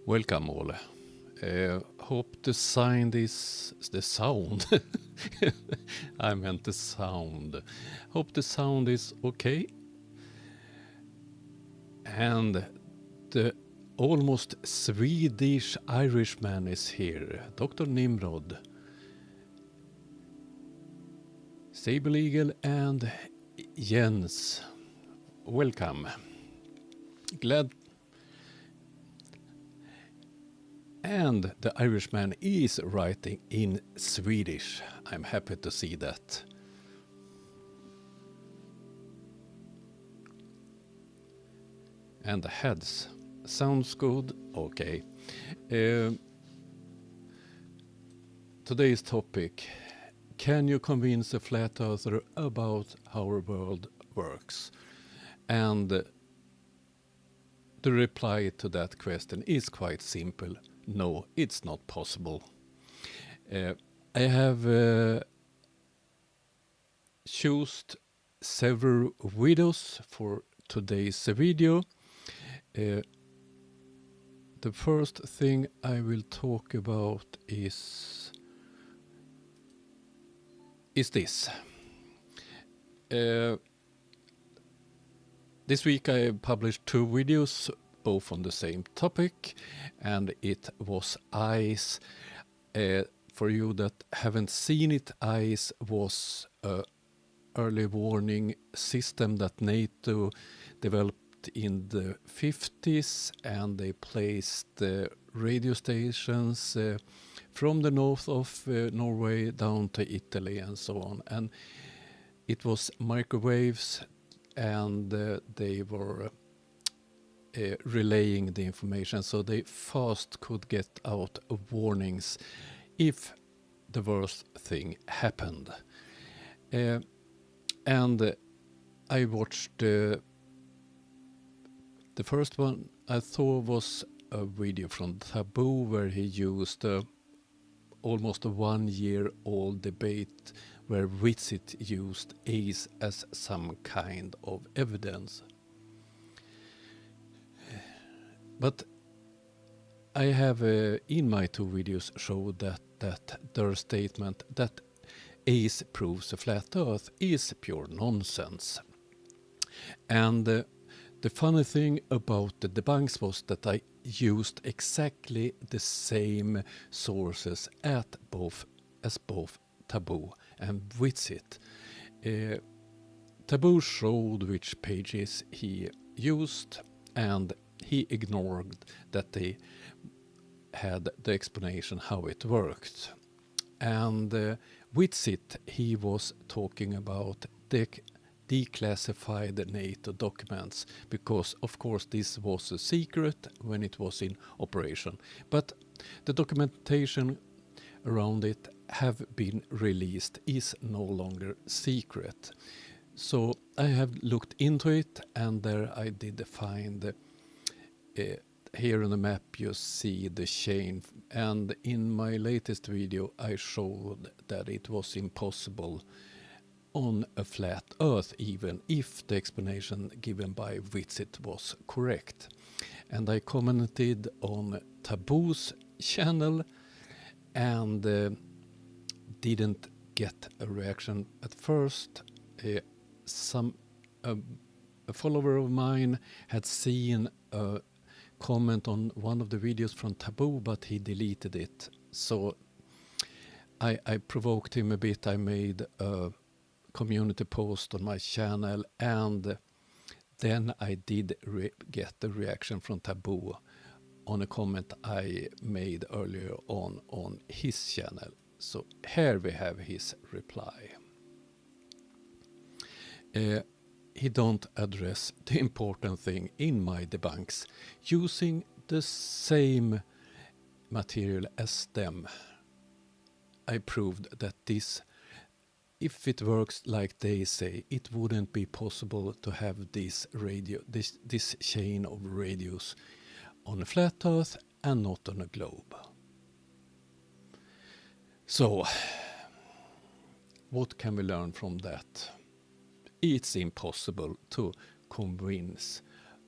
Welcome all. Hope the sound is the sound. I meant the sound. Hope the sound is okay. And the almost Swedish Irishman is here, Dr. Nimrod, Sable Eagle, and Jens. Welcome. Glad. And the Irishman is writing in Swedish. I'm happy to see that. And the heads. Sounds good. Okay. Today's topic. Can you convince a flat earther about how our world works? And the reply to that question is quite simple. No, it's not possible. I have chosen several videos for today's video. The first thing I will talk about is this. This week I published 2 videos, both on the same topic, and it was ICE. For you that haven't seen it, ICE was an early warning system that NATO developed in the 50s, and they placed radio stations from the north of Norway down to Italy and so on. And it was microwaves, and they were relaying the information, so they fast could get out warnings if the worst thing happened. And I watched the first one. I thought was a video from Taboo where he used almost a 1-year-old debate where Witsit used ACE as some kind of evidence. But I have in my 2 videos showed that their statement that ACE proves a flat earth is pure nonsense. And the funny thing about the debunks was that I used exactly the same sources as both Taboo and Witsit. Taboo showed which pages he used, and he ignored that they had the explanation how it worked. And Witsit, he was talking about declassified NATO documents, because of course this was a secret when it was in operation. But the documentation around it have been released, is no longer secret. So I have looked into it, and there I did find here on the map you see the chain, and in my latest video I showed that it was impossible on a flat earth even if the explanation given by Witsit was correct. And I commented on Taboo's channel and didn't get a reaction at first. A follower of mine had seen a comment on one of the videos from Taboo, but he deleted it. So I provoked him a bit. I made a community post on my channel, and then I did get a reaction from Taboo on a comment I made earlier on his channel. So here we have his reply. He don't address the important thing in my debunks using the same material as them. I proved that this, if it works like they say, it wouldn't be possible to have this chain of radios on a flat earth and not on a globe. So what can we learn from that? It's impossible to convince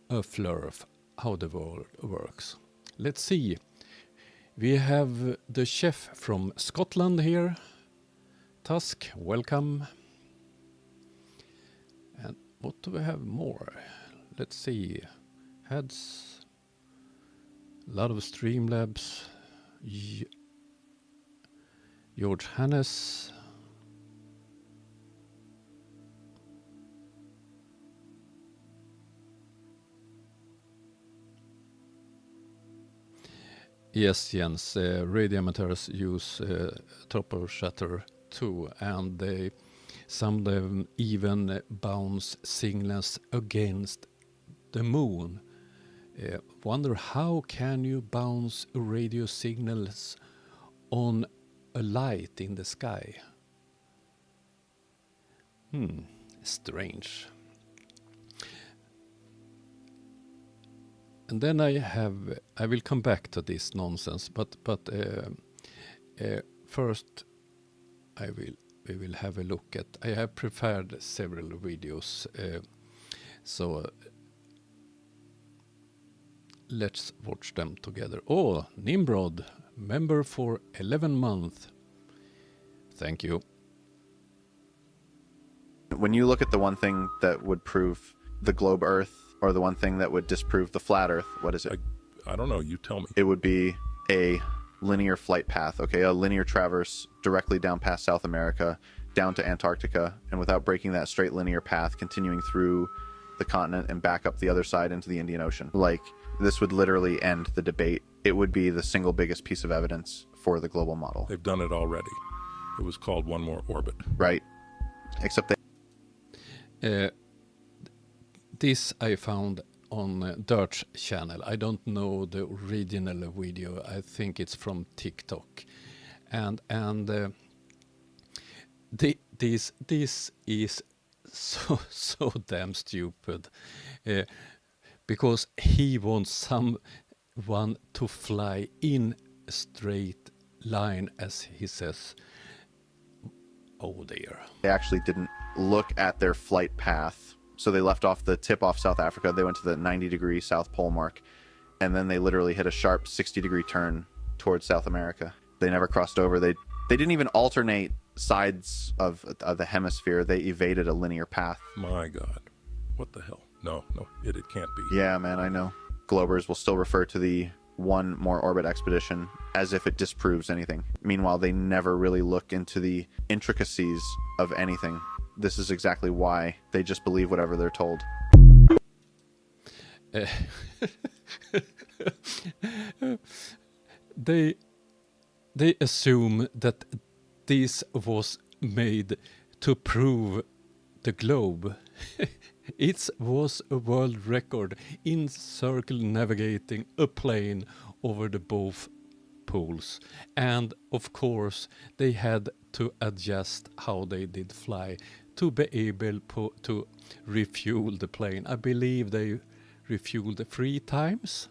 a flurf how the world works. let's see. We have the chef from Scotland here. Tusk, welcome. And what do we have more? Let's see. Heads. A lot of Streamlabs. George Hannes. Yes, Jens. Radio amateurs use tropo shutter too, and some of them even bounce signals against the moon. Wonder how can you bounce radio signals on a light in the sky? Strange. And then I will come back to this nonsense, but first we will have a look at. I have prepared several videos, so let's watch them together. Oh, Nimrod, member for 11 months. Thank you. When you look at the one thing that would prove the globe Earth, or the one thing that would disprove the flat Earth, what is it? I don't know, you tell me. It would be a linear flight path, okay? A linear traverse directly down past South America, down to Antarctica, and without breaking that straight linear path, continuing through the continent and back up the other side into the Indian Ocean. Like, this would literally end the debate. It would be the single biggest piece of evidence for the global model. They've done it already. It was called One More Orbit. Right. Except they... This I found on Dirt's channel. I don't know the original video. I think it's from TikTok, and this is so damn stupid, because he wants someone to fly in a straight line, as he says. Oh dear. They actually didn't look at their flight path. So they left off the tip off South Africa. They went to the 90-degree South Pole mark, and then they literally hit a sharp 60-degree turn towards South America. They never crossed over. They didn't even alternate sides of the hemisphere. They evaded a linear path. My God. What the hell? No, it can't be. Yeah, man, I know. Globers will still refer to the One More Orbit expedition as if it disproves anything. Meanwhile, they never really look into the intricacies of anything. This is exactly why they just believe whatever they're told. They assume that this was made to prove the globe. It was a world record in circle navigating a plane over the both poles, and of course they had to adjust how they did fly to be able to refuel the plane. I believe they refueled 3 times.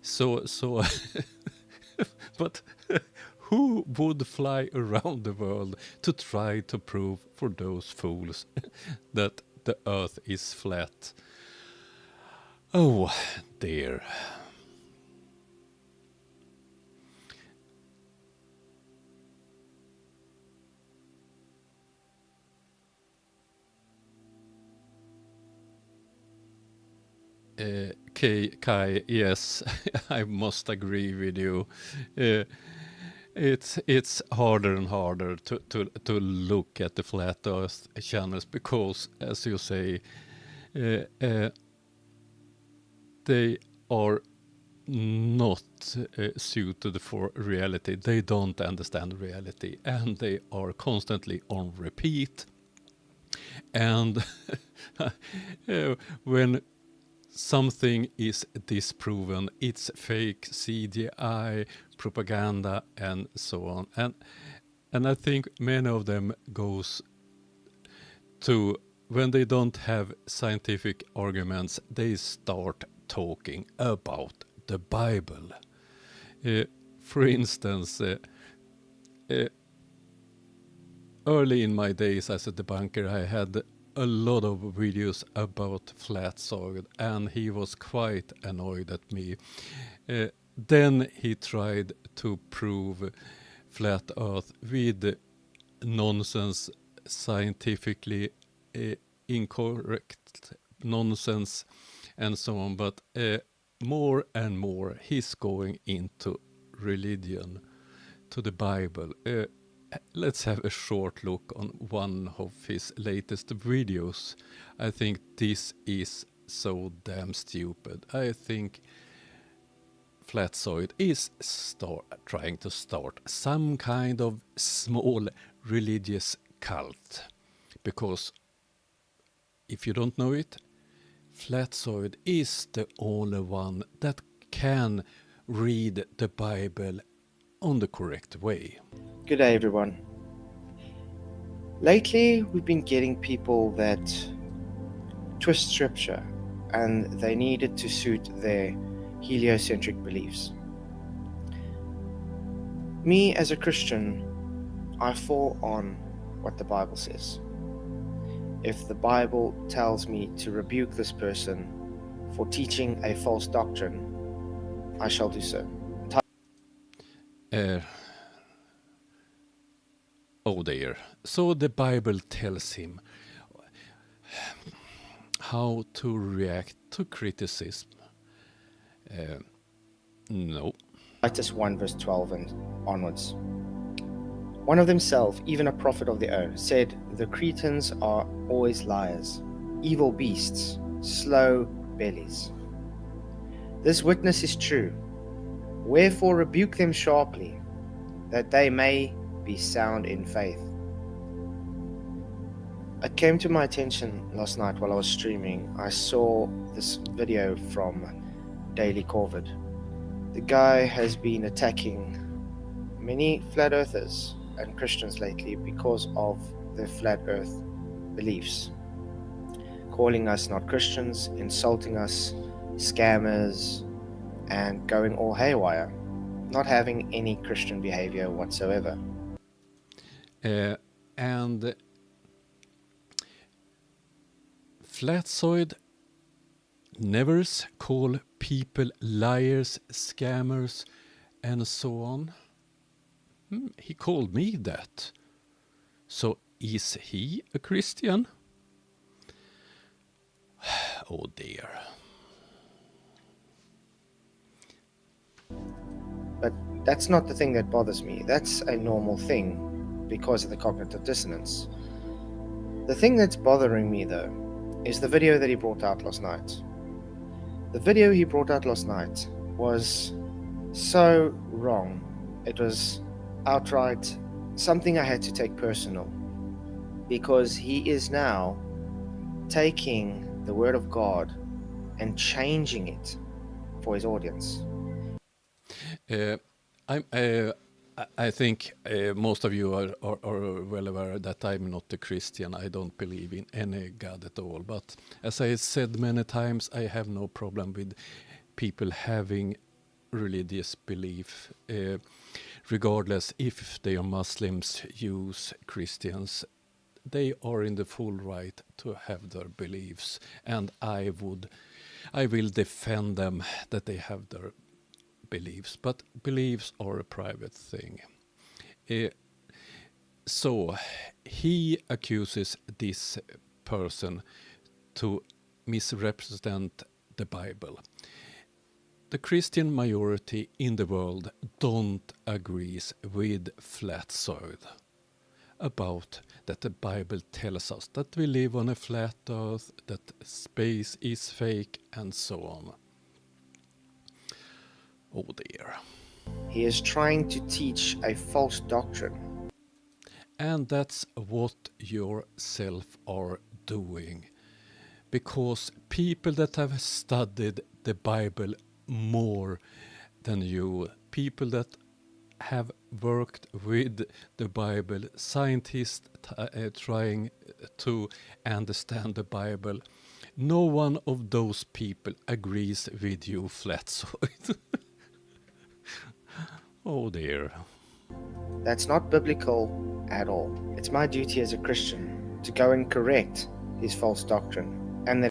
So but who would fly around the world to try to prove for those fools that the Earth is flat? Oh dear. Kai, yes, I must agree with you. It's harder and harder to look at the flat Earth channels because, as you say, they are not suited for reality. They don't understand reality, and they are constantly on repeat. And when something is disproven, it's fake CGI, propaganda, and so on. And I think many of them goes to, when they don't have scientific arguments, they start talking about the Bible. For instance, early in my days as a debunker, I had a lot of videos about flat soil, and he was quite annoyed at me. Then he tried to prove flat Earth with nonsense, scientifically incorrect nonsense, and so on. But more and more, he's going into religion, to the Bible. Let's have a short look on one of his latest videos. I think this is so damn stupid. I think Flatsoid is trying to start some kind of small religious cult. Because if you don't know it, Flatsoid is the only one that can read the Bible on the correct way. Good day, everyone. Lately, we've been getting people that twist scripture and they need it to suit their heliocentric beliefs. Me, as a Christian, I fall on what the Bible says. If the Bible tells me to rebuke this person for teaching a false doctrine, I shall do so. Oh dear. So the Bible tells him how to react to criticism. No. Titus 1 verse 12 and onwards. One of themselves, even a prophet of their own, said, "The Cretans are always liars, evil beasts, slow bellies." This witness is true. Wherefore rebuke them sharply, that they may be sound in faith. It came to my attention last night while I was streaming. I saw this video from Daily Corvid. The guy has been attacking many flat earthers and Christians lately because of their flat earth beliefs, calling us not Christians, insulting us, scammers, and going all haywire, not having any Christian behavior whatsoever. And Flatsoid never call people liars, scammers, and so on. He called me that. So is he a Christian? Oh dear. But that's not the thing that bothers me. That's a normal thing because of the cognitive dissonance. The thing that's bothering me, though, is the video that he brought out last night. The video he brought out last night was so wrong. It was outright something I had to take personal, because he is now taking the word of God and changing it for his audience. I think most of you are well aware that I'm not a Christian. I don't believe in any God at all. But as I said many times, I have no problem with people having religious belief, regardless if they are Muslims, Jews, Christians. They are in the full right to have their beliefs, and I will defend them that they have their beliefs, but beliefs are a private thing. So he accuses this person to misrepresent the Bible. The Christian majority in the world don't agree with Flatsoid about that the Bible tells us that we live on a flat earth, that space is fake, and so on. Oh dear. He is trying to teach a false doctrine. And that's what yourself are doing. Because people that have studied the Bible more than you, people that have worked with the Bible, scientists trying to understand the Bible, no one of those people agrees with you, Flatsoid. Oh dear. That's not biblical at all. It's my duty as a Christian to go and correct his false doctrine, and that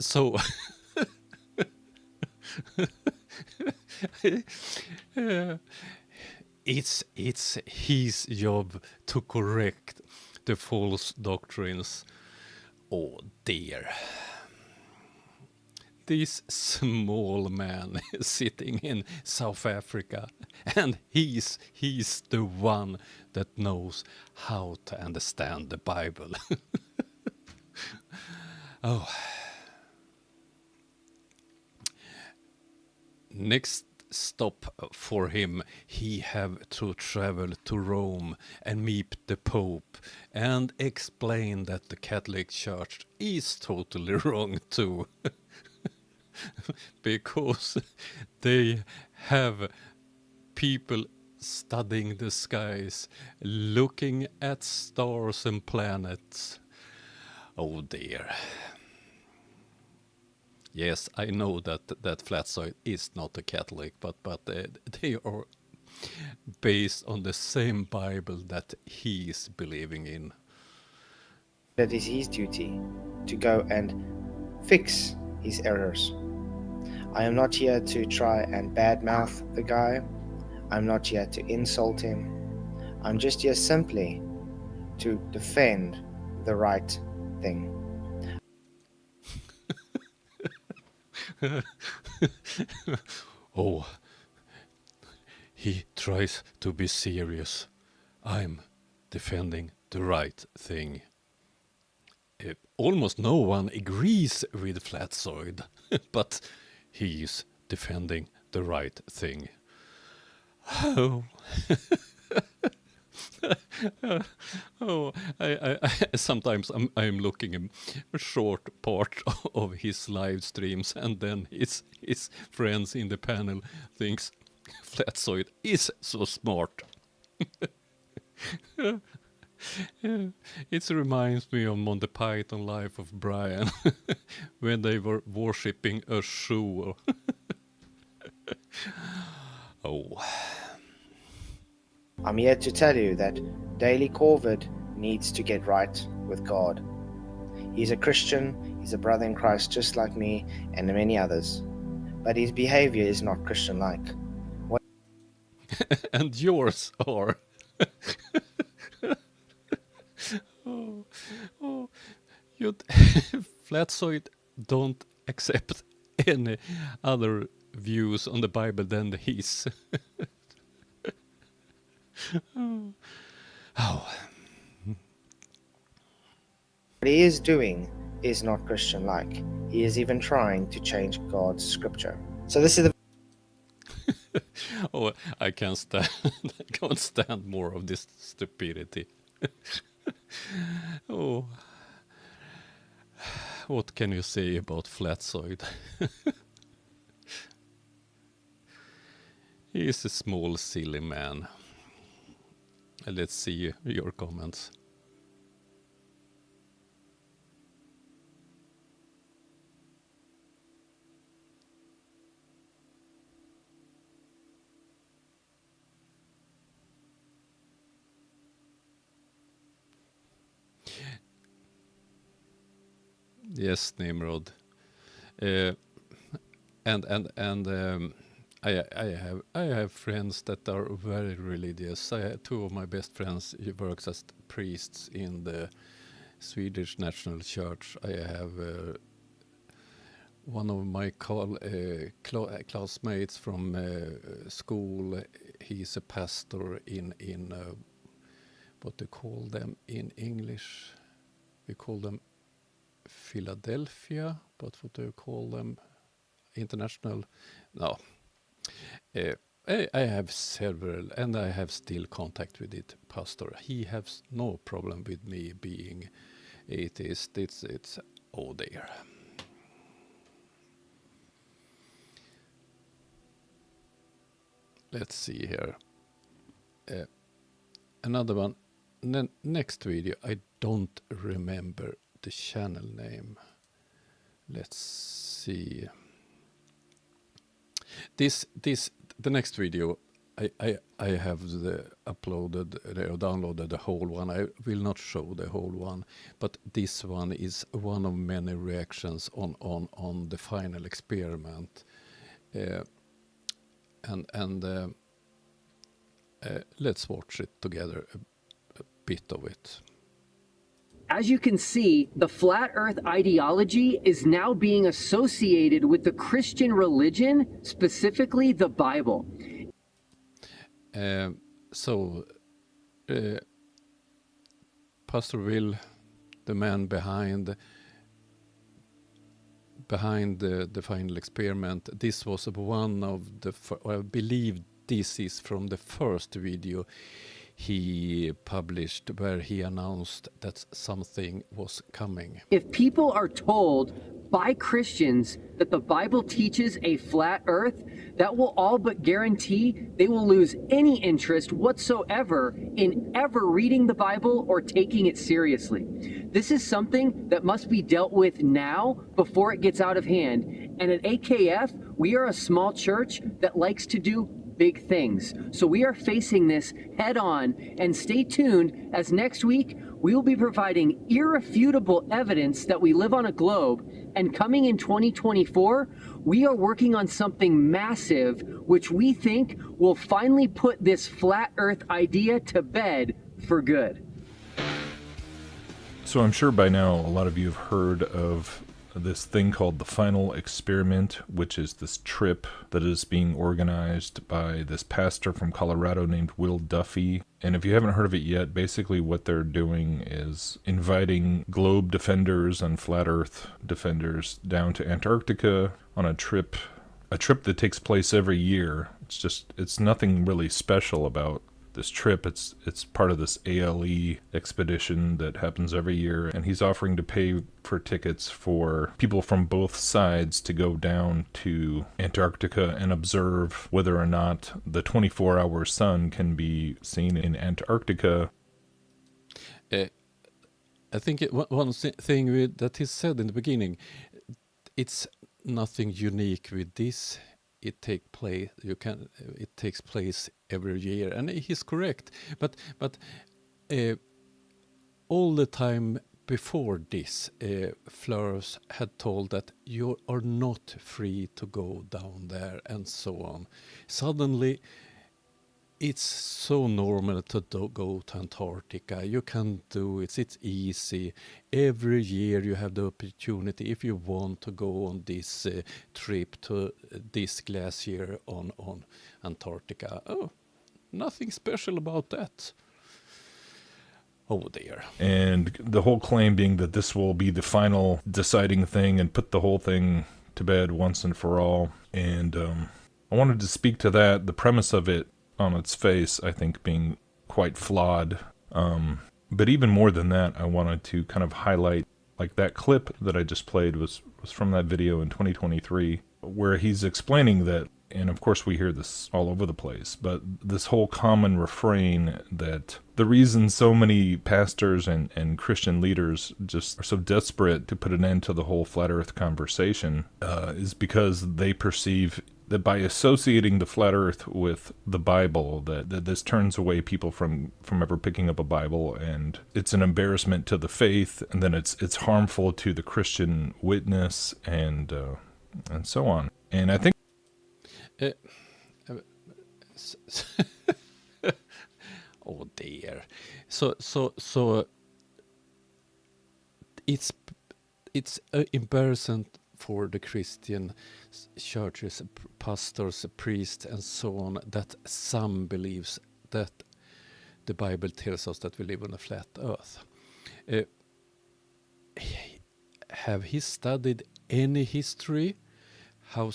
So it's his job to correct the false doctrines. Oh dear. This small man is sitting in South Africa, and he's the one that knows how to understand the Bible. Oh. Next stop for him, he have to travel to Rome and meet the Pope and explain that the Catholic Church is totally wrong too. Because they have people studying the skies, looking at stars and planets. Oh dear. Yes, I know that Flatside is not a Catholic, but they are based on the same Bible that he is believing in. it is his duty to go and fix his errors. I am not here to try and badmouth the guy. I'm not here to insult him. I'm just here simply to defend the right thing. Oh, he tries to be serious. I'm defending the right thing. Almost no one agrees with Flatsoid, but he is defending the right thing. Oh. Oh, I sometimes I'm looking at a short part of his live streams, and then his friends in the panel thinks Flatsoid is so smart. It reminds me of Monty Python Life of Brian when they were worshipping a shoe. Oh. I'm here to tell you that Daily Corvid needs to get right with God. He's a Christian, he's a brother in Christ just like me and many others, but his behavior is not Christian-like. And yours are. You Flatsoid don't accept any other views on the Bible than his. Oh. What he is doing is not Christian-like. He is even trying to change God's scripture. So this is the Oh, I can't stand. I can't stand more of this stupidity. Oh, what can you say about Flatsoid? He is a small, silly man. Let's see your comments. Yes, Nimrod. I have friends that are very religious. Two of my best friends works as priests in the Swedish National Church. I have one of my classmates from school. He's a pastor in what they call them in English. We call them Philadelphia, but what do you call them? International? No. I have several, and I have still contact with it, pastor. He has no problem with me being atheist. It's oh dear. Let's see here. Another one. Next video, I don't remember the channel name. Let's see. The next video I have uploaded or downloaded the whole one. I will not show the whole one, but this one is one of many reactions on the final experiment. And let's watch it together, a bit of it. As you can see, the flat earth ideology is now being associated with the Christian religion, specifically the Bible. Pastor Will, the man behind the final experiment, this was one of the, I believe this is from the first video he published where he announced that something was coming. If people are told by Christians that the Bible teaches a flat earth, that will all but guarantee they will lose any interest whatsoever in ever reading the Bible or taking it seriously. This is something that must be dealt with now before it gets out of hand. And at AKF, we are a small church that likes to do big things. So we are facing this head on, and stay tuned as next week we will be providing irrefutable evidence that we live on a globe, and coming in 2024 we are working on something massive which we think will finally put this flat earth idea to bed for good. So I'm sure by now a lot of you have heard of this thing called the final experiment, which is this trip that is being organized by this pastor from Colorado named Will Duffy. And if you haven't heard of it yet, basically what they're doing is inviting globe defenders and flat earth defenders down to Antarctica on a trip that takes place every year. It's nothing really special about this trip. It's part of this ALE expedition that happens every year, and he's offering to pay for tickets for people from both sides to go down to Antarctica and observe whether or not the 24-hour sun can be seen in Antarctica. I think one thing that he said in the beginning, it's nothing unique with this. It takes place every year, and he's correct. But all the time before this, Fleurs had told that you are not free to go down there, and so on. Suddenly, it's so normal to go to Antarctica. You can do it. It's easy. Every year you have the opportunity, if you want to go on this trip to this glacier on Antarctica. Oh, nothing special about that. Oh dear. And the whole claim being that this will be the final deciding thing and put the whole thing to bed once and for all. And I wanted to speak to that, the premise of it on its face, I think, being quite flawed. But even more than that, I wanted to kind of highlight, like that clip that I just played was from that video in 2023, where he's explaining that, and of course we hear this all over the place, but this whole common refrain that the reason so many pastors and Christian leaders just are so desperate to put an end to the whole flat earth conversation is because they perceive that by associating the flat earth with the Bible, that this turns away people from ever picking up a Bible, and it's an embarrassment to the faith, and then it's harmful to the Christian witness, and so on. And I think oh dear. So it's embarrassing for the Christian churches, pastors, priests, and so on, that some believes that the Bible tells us that we live on a flat earth. Have he studied any history? How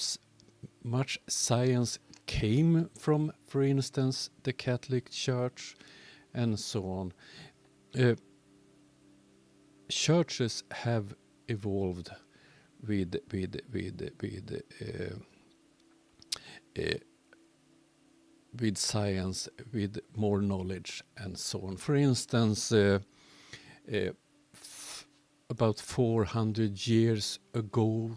much science came from, for instance, the Catholic Church, and so on? Churches have evolved with science, with more knowledge, and so on. For instance, about 400 years ago,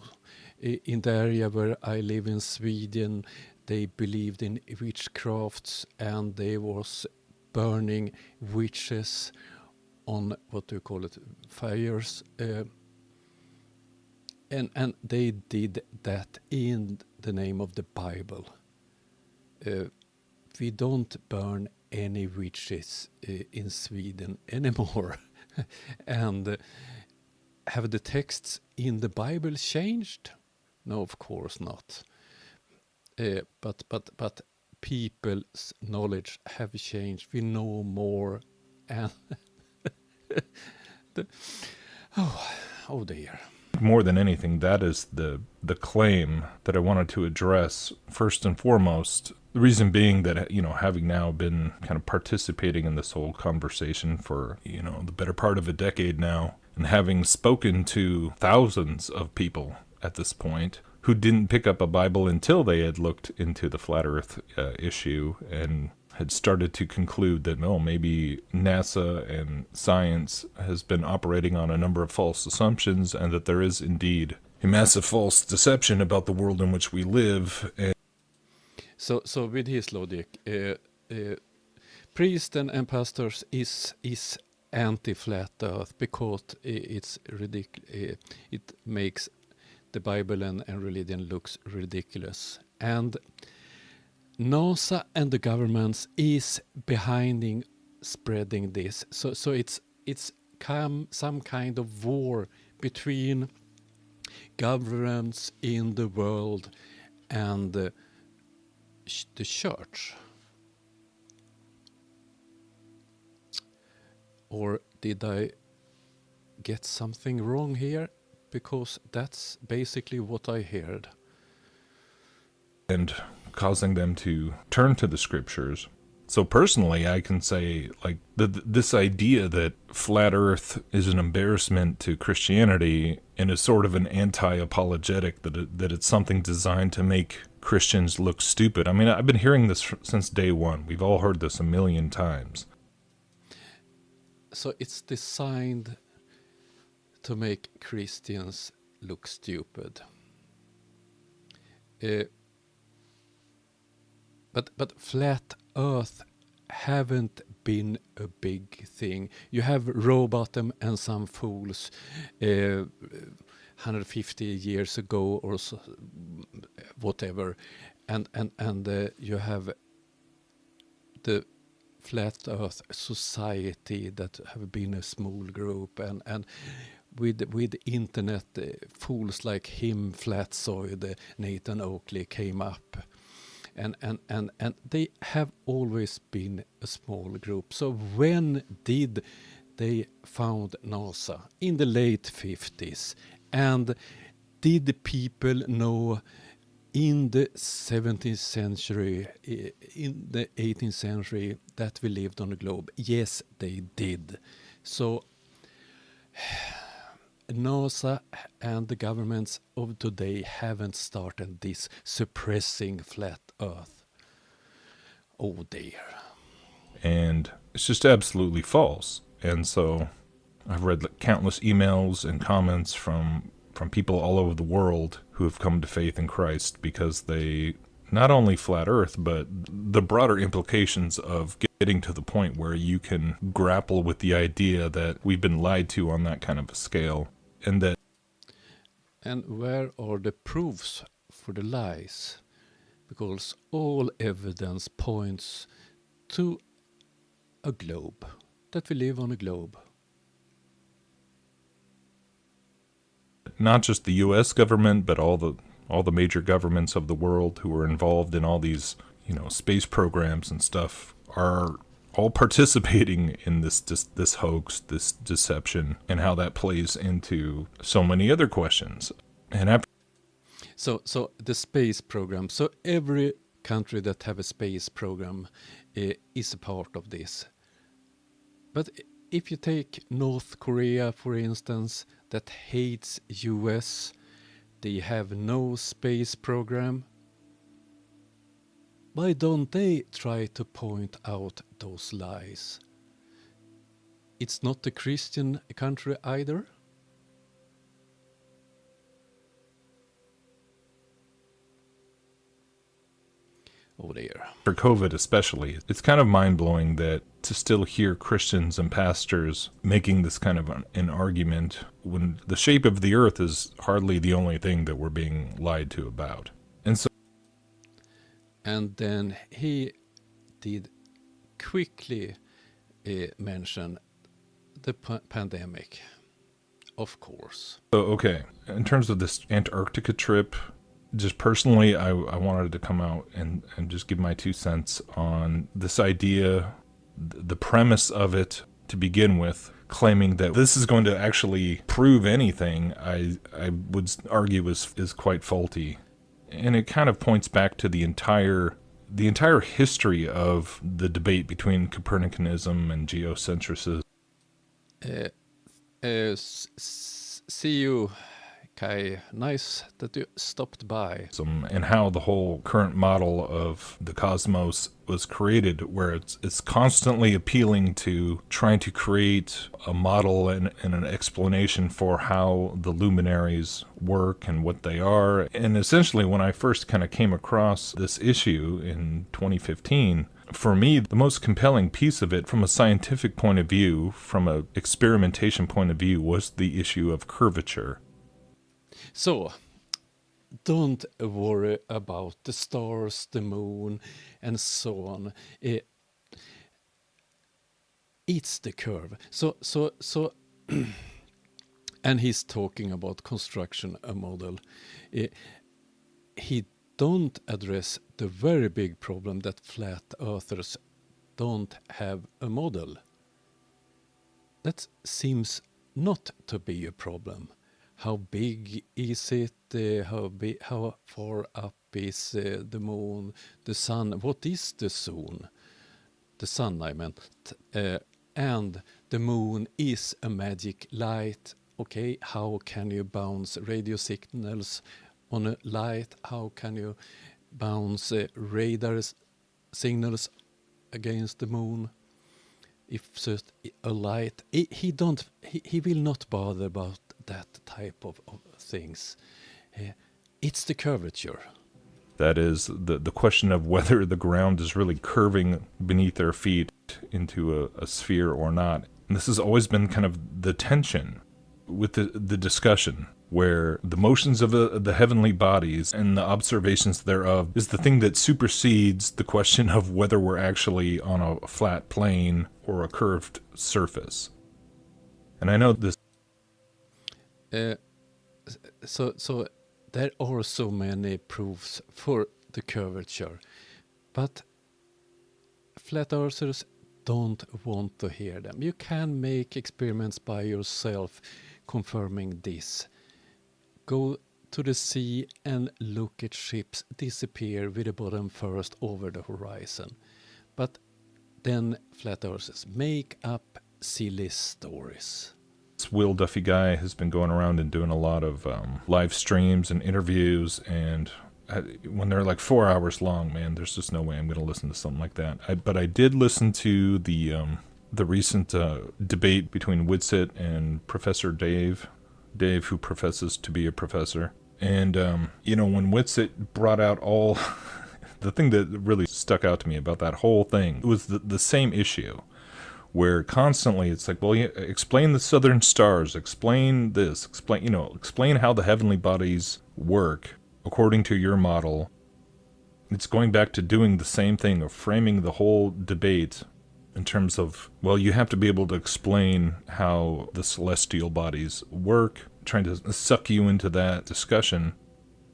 in the area where I live in Sweden, they believed in witchcrafts, and they was burning witches on, what do you call it, fires, and they did that in the name of the Bible. We don't burn any witches in Sweden anymore. And have the texts in the Bible changed? No, of course not. But people's knowledge have changed. We know more, and oh dear. More than anything, that is the claim that I wanted to address first and foremost. The reason being that, having now been kind of participating in this whole conversation for, the better part of a decade now, and having spoken to thousands of people at this point who didn't pick up a Bible until they had looked into the flat earth issue and had started to conclude that, maybe NASA and science has been operating on a number of false assumptions, and that there is indeed a massive false deception about the world in which we live. And so with his logic, priests and pastors is anti-flat earth because it's ridiculous. It makes the Bible and religion looks ridiculous. And NASA and the governments is behind spreading this. So it's some kind of war between governments in the world and the church. Or did I get something wrong here? Because that's basically what I heard. And causing them to turn to the scriptures. So personally, I can say, this idea that flat earth is an embarrassment to Christianity and is sort of an anti-apologetic, that it's something designed to make Christians look stupid. I mean, I've been hearing this since day one. We've all heard this a million times. So it's designed to make Christians look stupid. But flat earth haven't been a big thing. You have Rowbottom and some fools 150 years ago or so, whatever, and you have the flat earth society that have been a small group, and with internet, fools like him, Flatsoid, Nathan Oakley came up. And they have always been a small group. So when did they found NASA? In the late 50s. And did people know in the 17th century, in the 18th century, that we lived on a globe? Yes, they did. So NASA and the governments of today haven't started this suppressing flat earth. Oh dear. And it's just absolutely false. And so I've read countless emails and comments from people all over the world who have come to faith in Christ because they, not only flat earth, but the broader implications of getting to the point where you can grapple with the idea that we've been lied to on that kind of a scale. And where are the proofs for the lies? Because all evidence points to a globe, that we live on a globe. Not just the U.S. government, but all the major governments of the world who are involved in all these, space programs and stuff are all participating in this hoax, this deception, and how that plays into so many other questions. And So the space program. So every country that have a space program is a part of this. But if you take North Korea, for instance, that hates US, they have no space program. Why don't they try to point out those lies? It's not a Christian country either. over there. For COVID especially, it's kind of mind-blowing that to still hear Christians and pastors making this kind of an argument when the shape of the earth is hardly the only thing that we're being lied to about. And so, And then he did quickly mention the pandemic, of course. okay, in terms of this Antarctica trip, just personally, I wanted to come out and just give my 2 cents on this idea, the premise of it to begin with, claiming that this is going to actually prove anything, I would argue is quite faulty. And it kind of points back to the entire history of the debate between Copernicanism and geocentrism. See you, Kai. Nice that you stopped by. And how the whole current model of the cosmos was created, where it's constantly appealing to trying to create a model and an explanation for how the luminaries work and what they are. And essentially, when I first kind of came across this issue in 2015, for me, the most compelling piece of it from a scientific point of view, from an experimentation point of view, was the issue of curvature. So, don't worry about the stars, the moon, and so on. It's the curve. So, and he's talking about construction a model. He don't address the very big problem that flat earthers don't have a model. That seems not to be a problem. How big is it? How far up is the moon, the sun? What is the sun? The sun, I meant. And the moon is a magic light. Okay, how can you bounce radio signals on a light? How can you bounce radar signals against the moon? If just a light, he will not bother about that type of things. It's the curvature. That is the question of whether the ground is really curving beneath their feet into a sphere or not. And this has always been kind of the tension with the discussion, where the motions of the heavenly bodies and the observations thereof is the thing that supersedes the question of whether we're actually on a flat plane or a curved surface. And I know this. So there are so many proofs for the curvature, but flat earthers don't want to hear them. You can make experiments by yourself confirming this. Go to the sea and look at ships disappear with the bottom first over the horizon. But then flat earthers make up silly stories. This Will Duffy guy has been going around and doing a lot of live streams and interviews, and when they're like 4 hours long, man, there's just no way I'm going to listen to something like that. But I did listen to the recent debate between Whitsitt and Professor Dave, who professes to be a professor. And, when Whitsitt brought out all... the thing that really stuck out to me about that whole thing was the same issue, where constantly it's like, well, explain the southern stars, explain this, explain how the heavenly bodies work according to your model. It's going back to doing the same thing of framing the whole debate in terms of, well, you have to be able to explain how the celestial bodies work, trying to suck you into that discussion.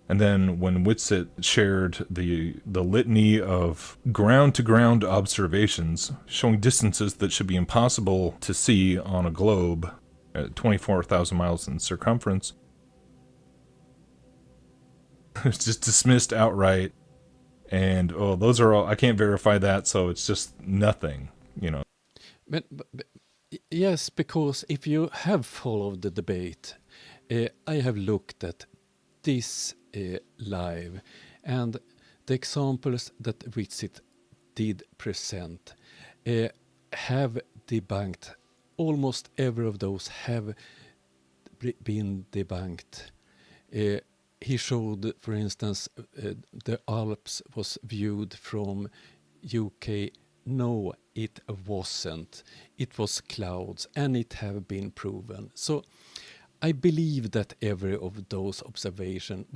And then when Whitsitt shared the litany of ground-to-ground observations showing distances that should be impossible to see on a globe at 24,000 miles in circumference, it's just dismissed outright. And, those are all, I can't verify that, so it's just nothing, But yes, because if you have followed the debate, I have looked at this live, and the examples that Whitsitt did present have debunked. Almost every of those have been debunked. he showed, for instance, the Alps was viewed from UK. No, it wasn't. It was clouds, and it have been proven. So I believe that every of those observations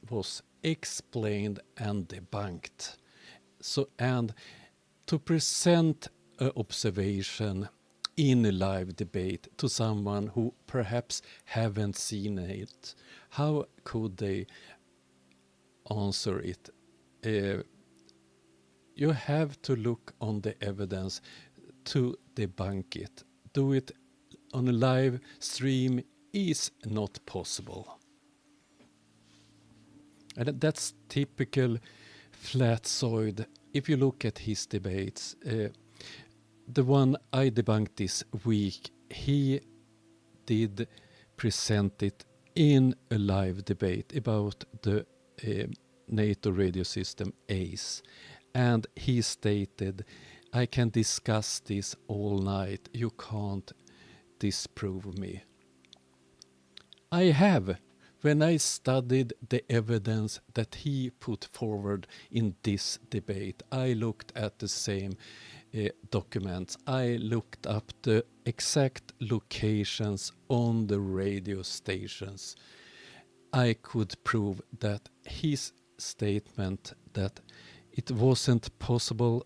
was explained and debunked. So, and to present an observation in a live debate to someone who perhaps haven't seen it, how could they answer it? You have to look on the evidence to debunk it. Do it on a live stream is not possible. And that's typical Flatzoid. If you look at his debates, the one I debunked this week, he did present it in a live debate about the NATO radio system ACE. And he stated, I can discuss this all night. You can't disprove me. I have. When I studied the evidence that he put forward in this debate, I looked at the same documents. I looked up the exact locations on the radio stations. I could prove that his statement that it wasn't possible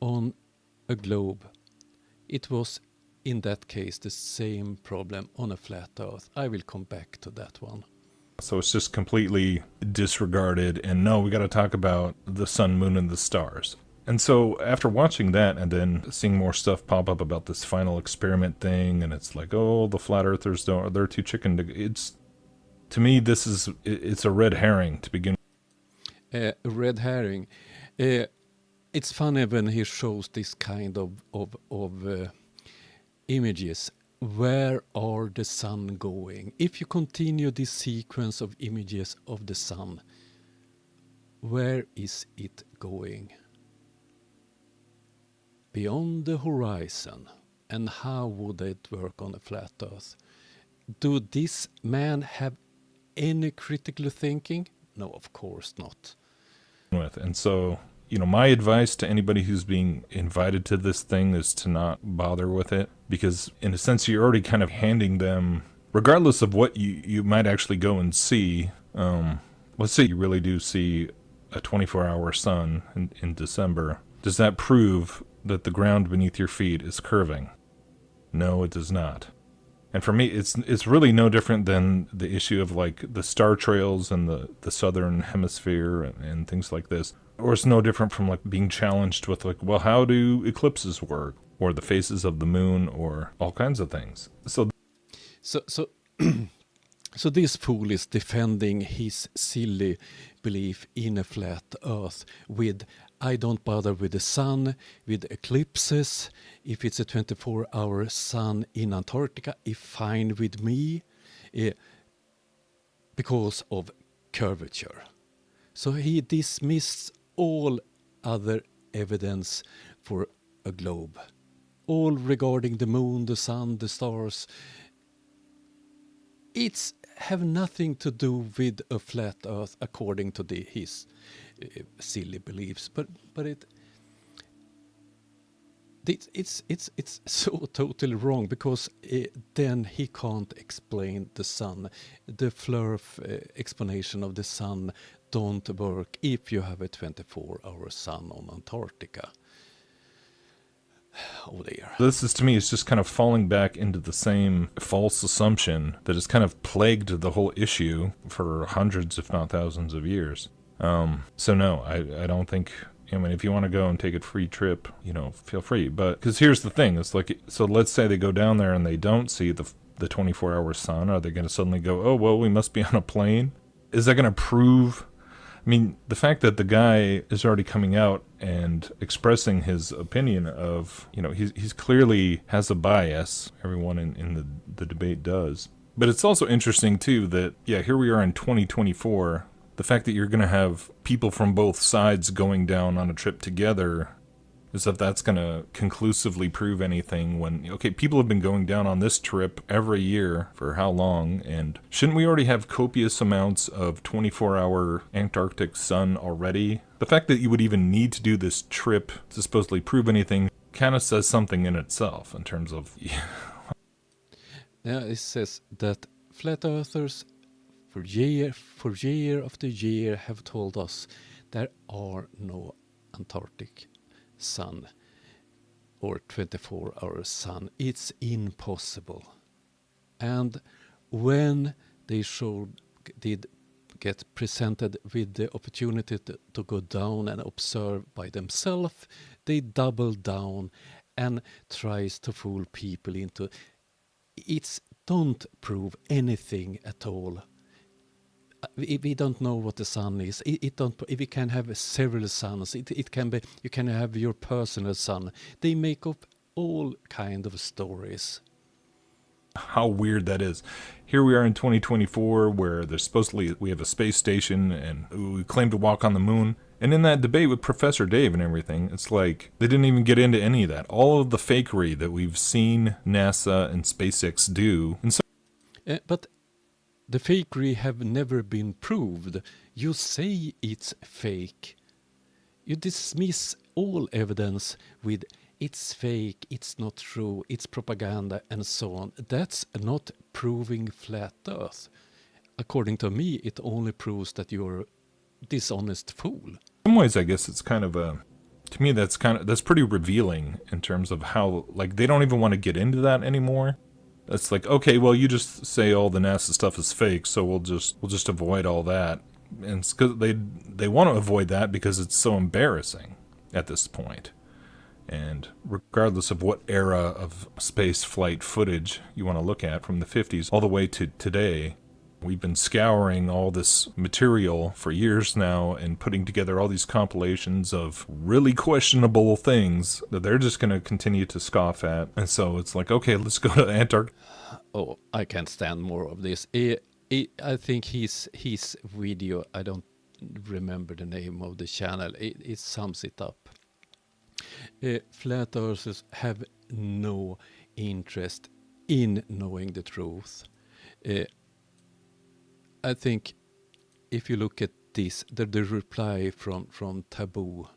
on a globe, it was in that case the same problem on a flat earth. I will come back to that one. So it's just completely disregarded, and no, we got to talk about the sun, moon, and the stars. And so after watching that and then seeing more stuff pop up about this final experiment thing, and it's like, oh, the flat earthers they're too chicken to, it's, to me, it's a red herring to begin with. Red herring. It's funny when he shows this kind of images. Where are the sun going? If you continue this sequence of images of the sun, where is it going? Beyond the horizon. And how would it work on a flat earth? Do this man have any critical thinking? No, of course not. With. And so, my advice to anybody who's being invited to this thing is to not bother with it, because in a sense you're already kind of handing them, regardless of what you might actually go and see. Let's say you really do see a 24-hour sun in December. Does that prove that the ground beneath your feet is curving? No, it does not. And for me, it's really no different than the issue of like the star trails and the southern hemisphere and things like this. Or it's no different from like being challenged with like, well, how do eclipses work? Or the phases of the moon, or all kinds of things. So this fool is defending his silly belief in a flat earth with, I don't bother with the sun, with eclipses. If it's a 24-hour sun in Antarctica, it's fine with me because of curvature. So he dismissed all other evidence for a globe. All regarding the moon, the sun, the stars. It's have nothing to do with a flat earth according to his silly beliefs, but it's so totally wrong, because then he can't explain the sun. The flurf explanation of the sun don't work if you have a 24-hour sun on Antarctica. Oh dear. This is, to me, it's just kind of falling back into the same false assumption that has kind of plagued the whole issue for hundreds, if not thousands of years. So no, I don't think, if you want to go and take a free trip, feel free. But, because here's the thing, it's like, so let's say they go down there and they don't see the 24-hour sun. Are they going to suddenly go, oh, well, we must be on a plane? Is that going to prove... the fact that the guy is already coming out and expressing his opinion of, he's clearly has a bias. Everyone in the debate does. But it's also interesting, too, that, here we are in 2024. The fact that you're going to have people from both sides going down on a trip together is if that's going to conclusively prove anything when, okay, people have been going down on this trip every year for how long, and shouldn't we already have copious amounts of 24-hour Antarctic sun already? The fact that you would even need to do this trip to supposedly prove anything kind of says something in itself in terms of... Yeah, it says that flat earthers for year after year have told us there are no Antarctic sun or 24-hour sun. It's impossible. And when they did get presented with the opportunity to go down and observe by themselves, they double down and tries to fool people into it's don't prove anything at all. We don't know what the sun is. It don't. We can have several suns. It can be. You can have your personal sun. They make up all kind of stories. How weird that is. Here we are in 2024 where there's supposedly we have a space station and we claim to walk on the moon. And in that debate with Professor Dave and everything, it's like they didn't even get into any of that. All of the fakery that we've seen NASA and SpaceX do. And so but the fakery have never been proved. You say it's fake. You dismiss all evidence with it's fake, it's not true, it's propaganda, and so on. That's not proving flat Earth. According to me, it only proves that you're a dishonest fool. in some ways, I guess it's kind of a... To me, that's pretty revealing in terms of how, like, they don't even want to get into that anymore. It's like, okay, well, you just say all the NASA stuff is fake, so we'll just avoid all that. And it's 'cause they want to avoid that because it's so embarrassing at this point. And regardless of what era of space flight footage you want to look at, from the 50s all the way to today, we've been scouring all this material for years now and putting together all these compilations of really questionable things that they're just going to continue to scoff at. And so it's like, okay, let's go to Antarctica. Oh, I can't stand more of this. I think his video, I don't remember the name of the channel, it sums it up. Flat earthers have no interest in knowing the truth. I think if you look at this, the reply from Taboo,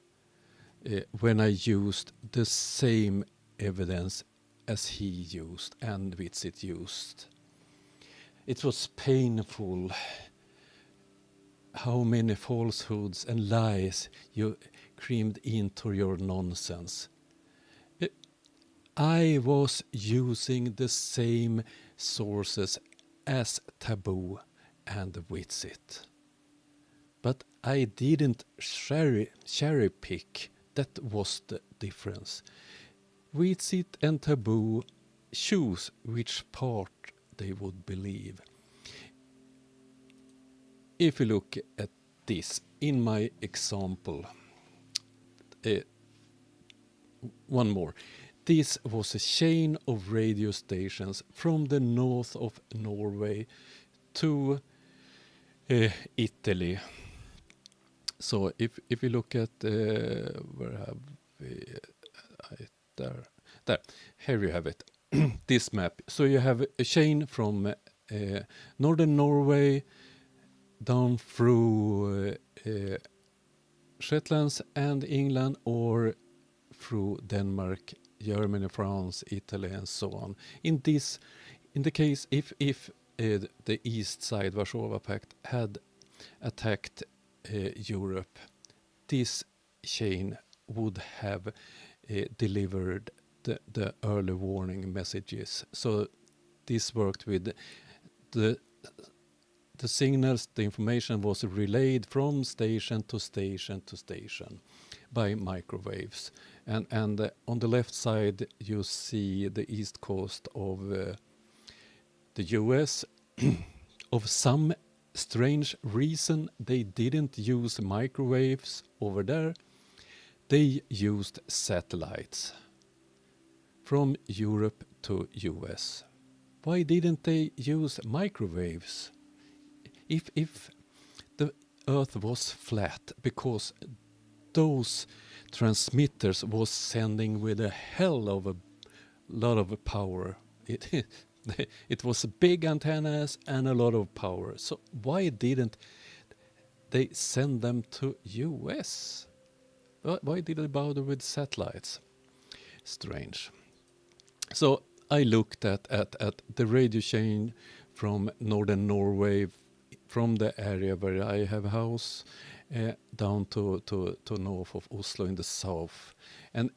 when I used the same evidence as he used and Witsit used, it was painful how many falsehoods and lies you creamed into your nonsense. I was using the same sources as Taboo and Witsit, but I didn't cherry pick. That was the difference. Witsit and Taboo choose which part they would believe. If you look at this, in my example, one more. This was a chain of radio stations from the north of Norway to Italy. So if you look at where have we there, here you have it. This map. So you have a chain from northern Norway down through Shetlands and England, or through Denmark, Germany, France, Italy, and so on. In the case, if the East Side Warsaw Pact had attacked Europe, this chain would have delivered the early warning messages. So this worked with the signals. The information was relayed from station to station to station by microwaves. And on the left side, you see the east coast of the US. Of some strange reason, they didn't use microwaves over there. They used satellites from Europe to US. Why didn't they use microwaves? If the Earth was flat, because those transmitters was sending with a hell of a lot of power. It was big antennas and a lot of power. So why didn't they send them to US? Why did they bother with satellites? Strange. So I looked at the radio chain from northern Norway, from the area where I have a house, down to north of Oslo in the south. And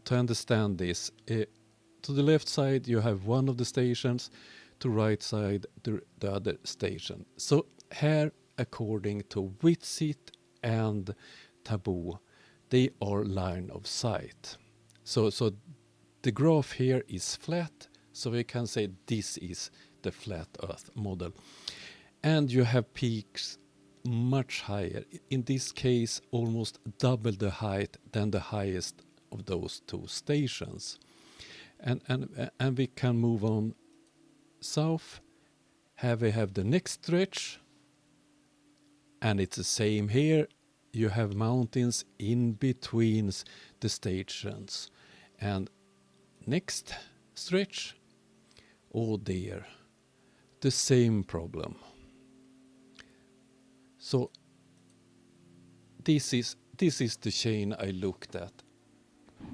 to understand this, to the left side you have one of the stations, to right side the other station. So here, according to Witsit and Taboo, they are line of sight. So the graph here is flat, so we can say this is the flat Earth model. And you have peaks much higher. In this case, almost double the height than the highest of those two stations. And we can move on south. Here we have the next stretch, and it's the same here. You have mountains in between the stations. And next stretch, oh dear, the same problem. So this is the chain I looked at.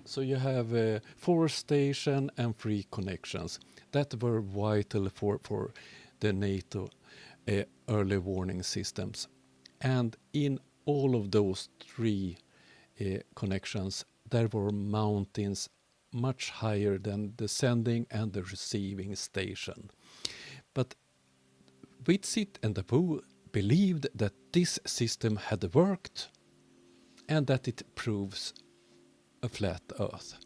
So you have 4 stations and 3 connections that were vital for the NATO early warning systems. And in all of those 3 connections, there were mountains much higher than the sending and the receiving station. But Witsit and Taboo believed that this system had worked and that it proves a flat Earth.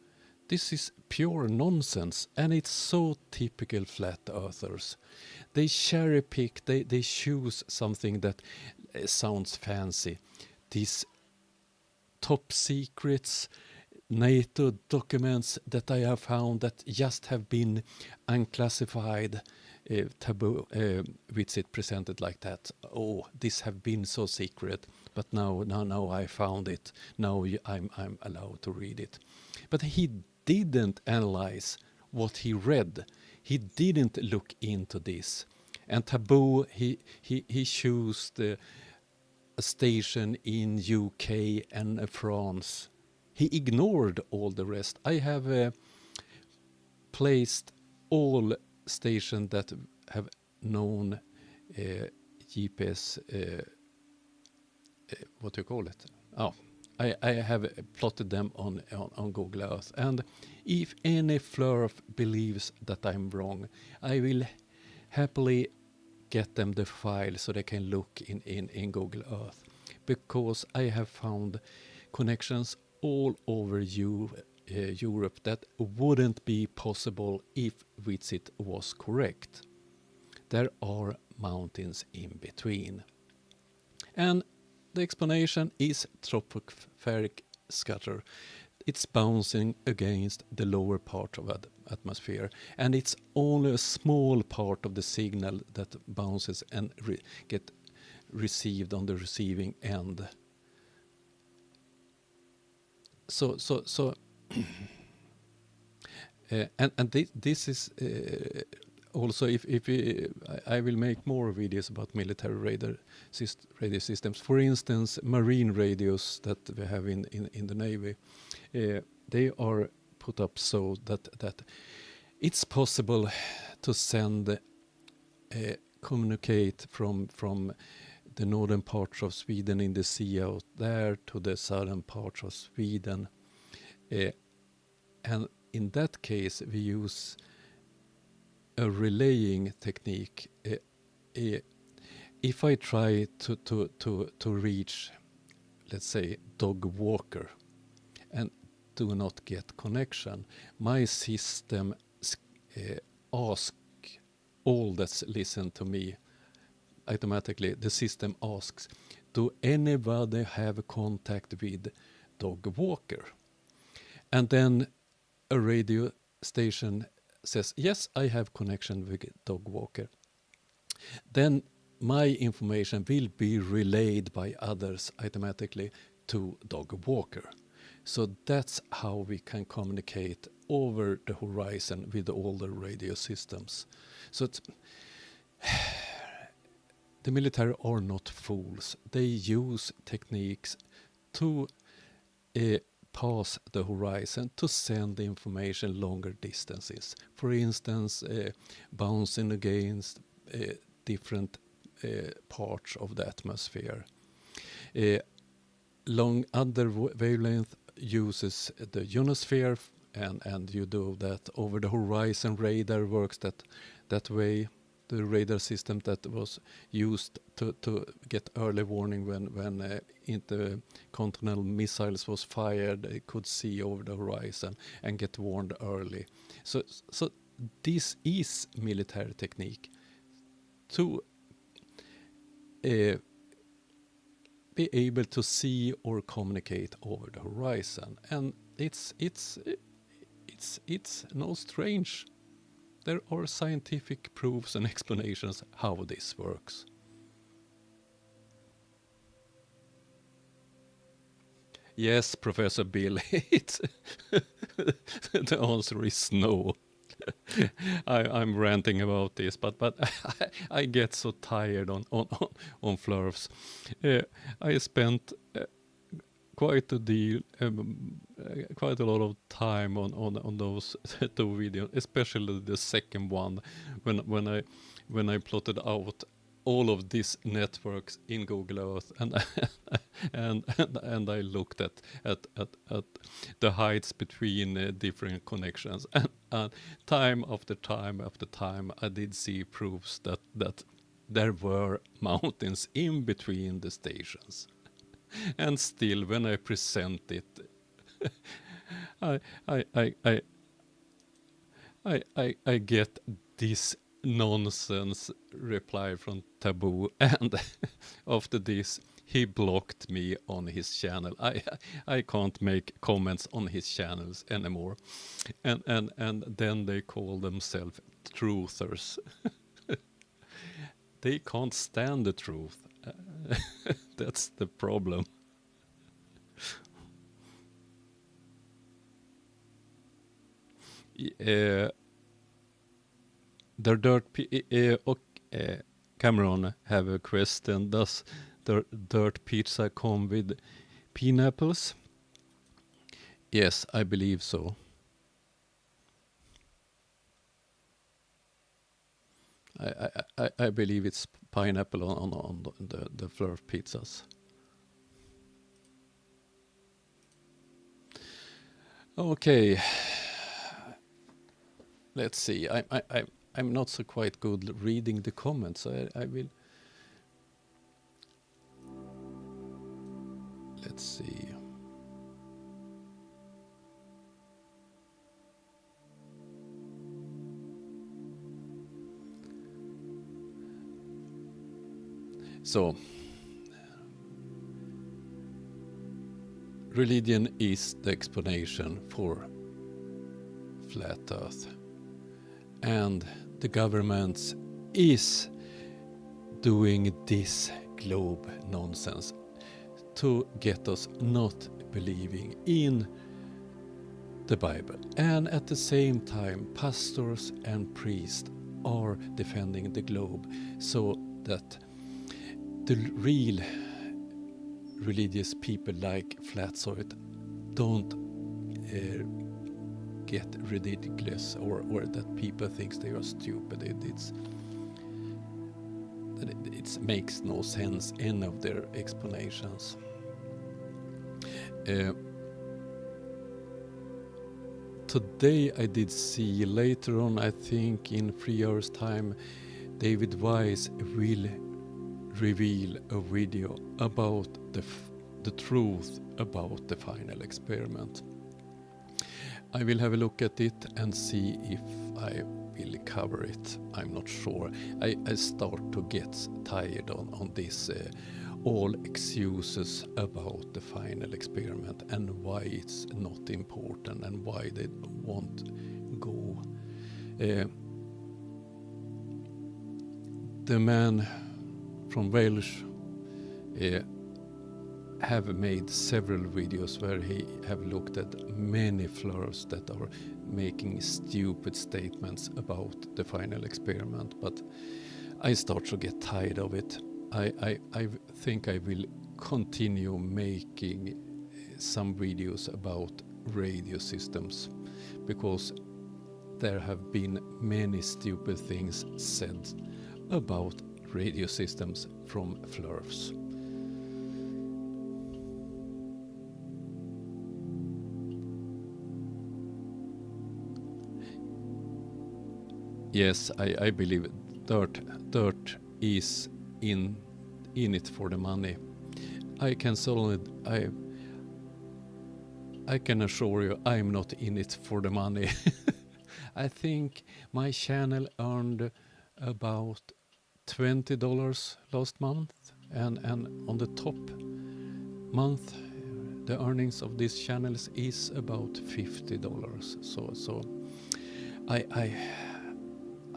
This is pure nonsense, and it's so typical flat earthers. They cherry pick, they choose something that sounds fancy. These top secrets, NATO documents that I have found that just have been unclassified, Taboo, Witsit presented like that. Oh, this have been so secret, but now I found it. Now I'm allowed to read it. But he didn't analyze what he read. He didn't look into this. And Taboo, he chose a station in UK and France. He ignored all the rest. I have placed all stations that have known GPS, what do you call it? Oh, I have plotted them on Google Earth. And if any flurf believes that I'm wrong, I will happily get them the file so they can look in Google Earth. Because I have found connections all over Europe that wouldn't be possible if Witsit was correct. There are mountains in between. And the explanation is tropospheric scatter. It's bouncing against the lower part of the atmosphere, and it's only a small part of the signal that bounces and get received on the receiving end. So this is also if I will make more videos about military radio systems. For instance, marine radios that we have in the Navy, they are put up so that it's possible to send communicate from the northern parts of Sweden in the sea out there to the southern parts of Sweden. And in that case, we use a relaying technique. If I try to reach, let's say, dog walker, and do not get connection, my system asks all that listen to me. Automatically, the system asks, do anybody have contact with dog walker? And then a radio station says, yes, I have connection with dog walker. Then my information will be relayed by others automatically to Dog Walker. So that's how we can communicate over the horizon with all the radio systems. So the military are not fools. They use techniques to pass the horizon, to send information longer distances. For instance, bouncing against different parts of the atmosphere. Long other wavelength uses the ionosphere, and you do that over the horizon. Radar works that way. The radar system that was used to get early warning when intercontinental missiles was fired, they could see over the horizon and get warned early. So this is military technique to be able to see or communicate over the horizon, and it's no strange. There are scientific proofs and explanations how this works. Yes, Professor Bill, the answer is no. I'm ranting about this, but I get so tired on flurfs. I spent quite a lot of time on those two videos, especially the second one, when I plotted out all of these networks in Google Earth, and I looked at the heights between different connections, and time after time after time, I did see proofs that there were mountains in between the stations. And still, when I present it, I get this nonsense reply from Taboo, and after this, he blocked me on his channel. I can't make comments on his channels anymore, and then they call themselves truthers. They can't stand the truth. That's the problem. Cameron have a question. Does the dirt pizza come with pineapples? Yes, I believe so. I believe it's pineapple on the flurf pizzas. Okay, let's see. I'm not so quite good reading the comments. I will. Let's see. So, religion is the explanation for flat Earth, and the governments is doing this globe nonsense to get us not believing in the Bible. And at the same time, pastors and priests are defending the globe so that the real religious people like Flat Earth don't get ridiculous, or that people think they are stupid. It makes no sense, any of their explanations. Today I did see, later on, I think in 3 hours time, David Wise will reveal a video about the truth about the final experiment. I will have a look at it and see if I will cover it. I'm not sure. I start to get tired on this all excuses about the final experiment and why it's not important and why they won't go. The man from Wales have made several videos where he have looked at many flowers that are making stupid statements about the final experiment, but I start to get tired of it. I think I will continue making some videos about radio systems, because there have been many stupid things said about radio systems from flurfs. Yes, I believe dirt is in it for the money. I can assure you I'm not in it for the money. I think my channel earned about $20 last month, and on the top month the earnings of these channels is about $50. So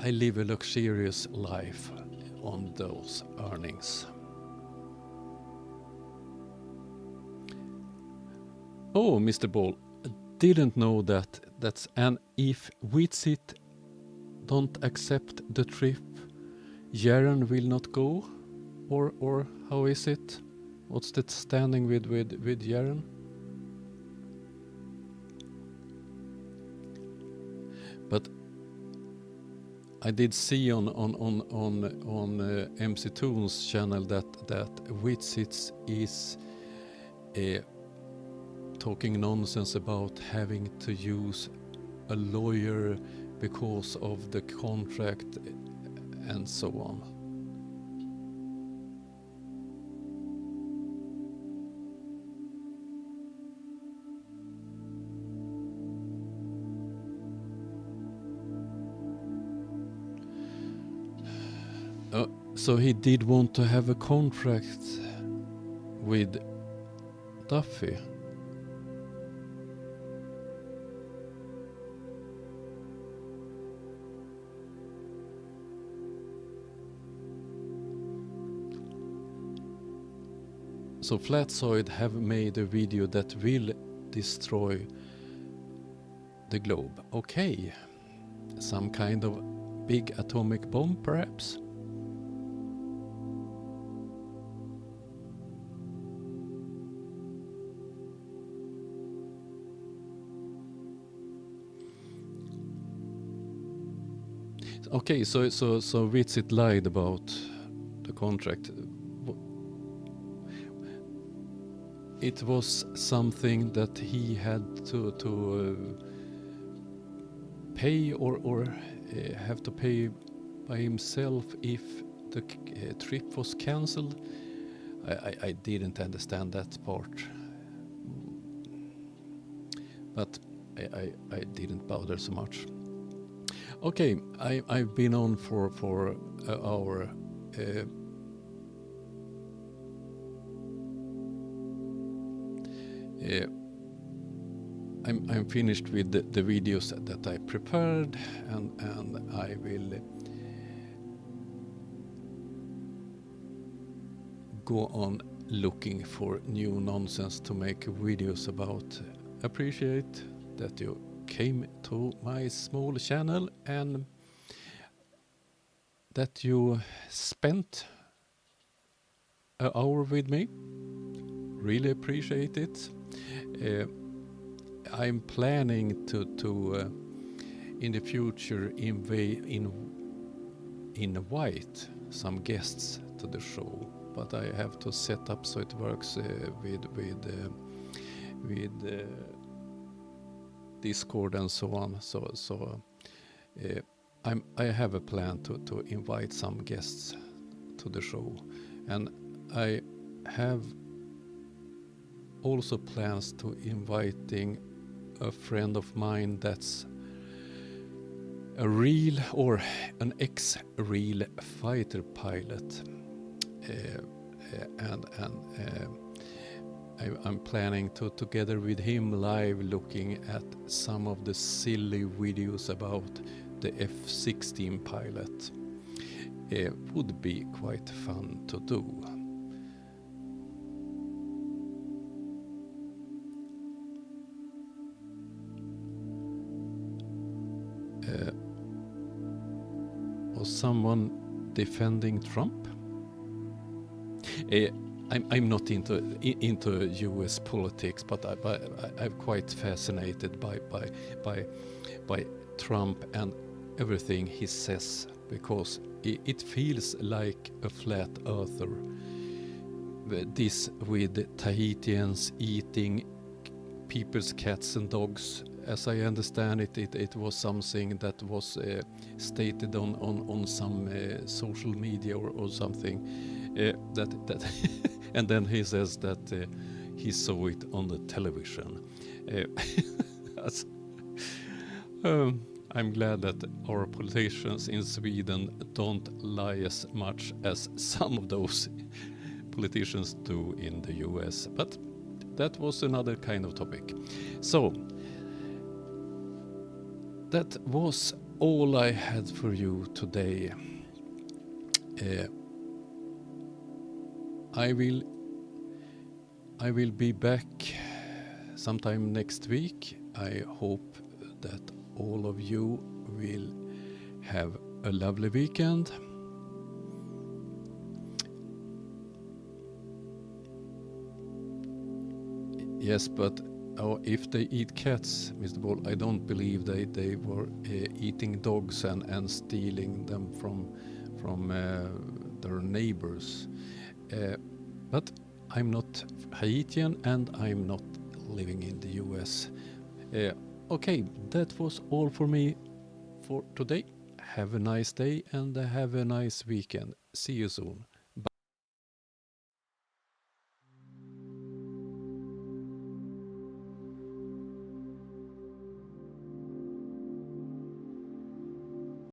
I live a luxurious life on those earnings. Oh, Mr. Ball, didn't know that's an if Witsit don't accept the trip, Jaren will not go, or how is it? What's that standing with Jaren? But I did see on MC Toon's channel that Witsits is talking nonsense about having to use a lawyer because of the contract and so on. So he did want to have a contract with Duffy. So Flatsoid have made a video that will destroy the globe. Okay, some kind of big atomic bomb perhaps? Okay, so Witsit lied about the contract. It was something that he had to pay or have to pay by himself if the trip was cancelled. I didn't understand that part, but I didn't bother so much. Okay, I've been on for an hour. I'm finished with the videos that I prepared, and I will go on looking for new nonsense to make videos about. Appreciate that you came to my small channel and that you spent an hour with me. Really appreciate it. I'm planning to in the future invite some guests to the show, but I have to set up so it works with Discord and so on. So I have a plan to invite some guests to the show, and I have also plans to inviting a friend of mine that's a real or an ex-real fighter pilot, and I'm planning to together with him live looking at some of the silly videos about the F-16 pilot. would be quite fun to do. Was someone defending Trump? I'm not into U.S. politics, but I'm quite fascinated by Trump and everything he says, because it feels like a flat earther. This with Tahitians eating people's cats and dogs. As I understand it, it was something that was stated on some social media or something. That and then he says that he saw it on the television. I'm glad that our politicians in Sweden don't lie as much as some of those politicians do in the US. But that was another kind of topic. So that was all I had for you today. I will be back sometime next week. I hope that all of you will have a lovely weekend. Yes, but if they eat cats, Mr. Ball, I don't believe they were eating dogs and stealing them from their neighbors. But I'm not Haitian and I'm not living in the US. Okay, that was all for me for today. Have a nice day and have a nice weekend. See you soon.